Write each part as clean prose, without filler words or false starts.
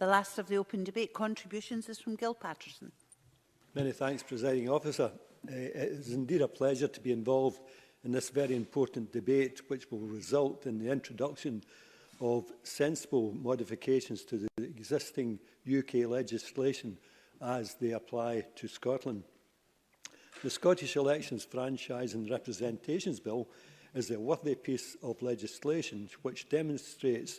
The last of the open debate contributions is from Gil Patterson. Many thanks, Presiding Officer. It is indeed a pleasure to be involved in this very important debate, which will result in the introduction of sensible modifications to the existing UK legislation as they apply to Scotland. The Scottish Elections Franchise and Representations Bill is a worthy piece of legislation which demonstrates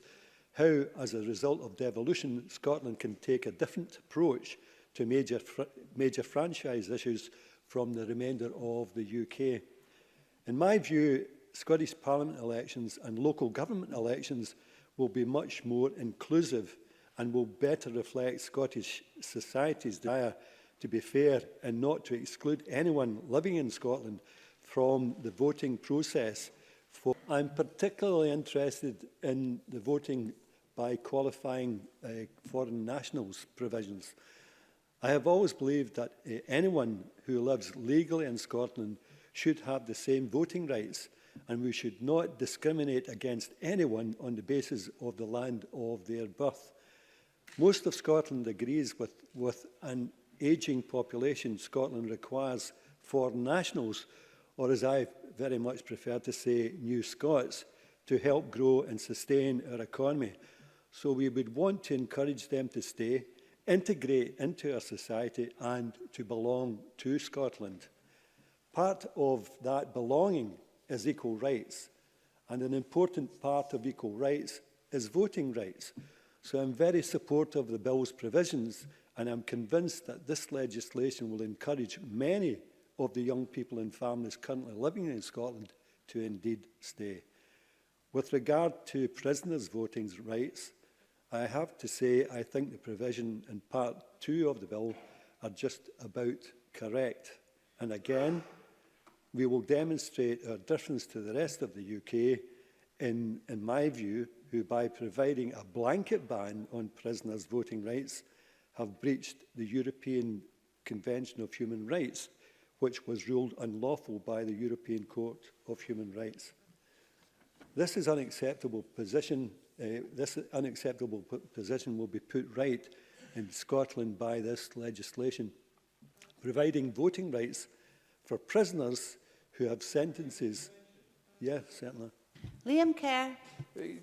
how, as a result of devolution, Scotland can take a different approach to major franchise issues from the remainder of the UK. In my view, Scottish Parliament elections and local government elections will be much more inclusive and will better reflect Scottish society's desire to be fair and not to exclude anyone living in Scotland from the voting process. I'm particularly interested in the voting by qualifying foreign nationals provisions. I have always believed that anyone who lives legally in Scotland should have the same voting rights, and we should not discriminate against anyone on the basis of the land of their birth. Most of Scotland agrees with an ageing population. Scotland requires foreign nationals, or as I very much prefer to say, new Scots, to help grow and sustain our economy. So we would want to encourage them to stay, integrate into our society and to belong to Scotland. Part of that belonging is equal rights, and an important part of equal rights is voting rights. So I'm very supportive of the bill's provisions, and I'm convinced that this legislation will encourage many of the young people and families currently living in Scotland to indeed stay. With regard to prisoners' voting rights, I have to say I think the provision in Part 2 of the bill are just about correct. And again, we will demonstrate our difference to the rest of the UK, in my view, who by providing a blanket ban on prisoners' voting rights have breached the European Convention of Human Rights, which was ruled unlawful by the European Court of Human Rights. This is unacceptable position. This unacceptable position will be put right in Scotland by this legislation, providing voting rights for prisoners who have sentences. Yes, certainly. Liam Kerr.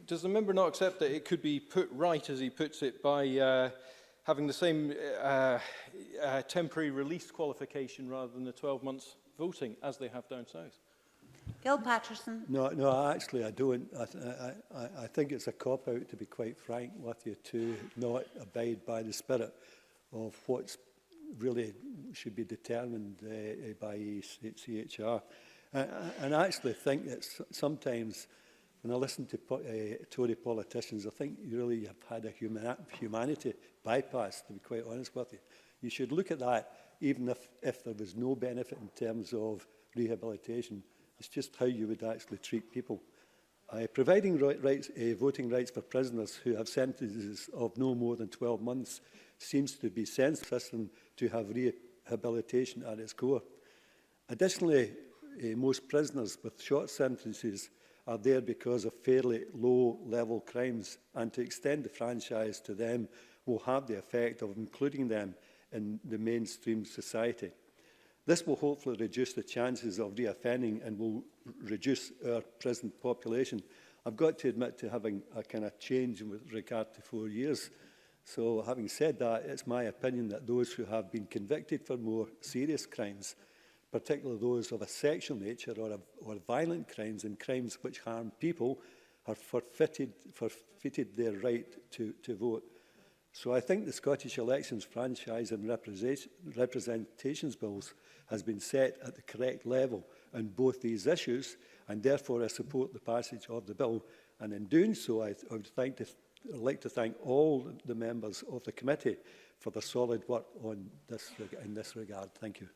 Does the member not accept that it could be put right, as he puts it, by having the same temporary release qualification rather than the 12 months voting, as they have down south? Gil Patterson. No, actually I don't. I think it's a cop-out, to be quite frank with you, to not abide by the spirit of what's really should be determined by CHR. And I actually think that sometimes when I listen to Tory politicians, I think you really have had a humanity bypass, to be quite honest with you. You should look at that even if there was no benefit in terms of rehabilitation. It's just how you would actually treat people. Providing voting rights for prisoners who have sentences of no more than 12 months seems to be sensible to have rehabilitation at its core. Additionally, most prisoners with short sentences are there because of fairly low-level crimes, and to extend the franchise to them will have the effect of including them in the mainstream society. This will hopefully reduce the chances of reoffending and will reduce our prison population. I've got to admit to having a kind of change with regard to 4 years. So having said that, it's my opinion that those who have been convicted for more serious crimes, particularly those of a sexual nature or violent crimes and crimes which harm people, have forfeited their right to vote. So I think the Scottish Elections Franchise and Representations Bills has been set at the correct level on both these issues, and therefore I support the passage of the bill. And in doing so, I would like to thank all the members of the committee for their solid work on this, in this regard. Thank you.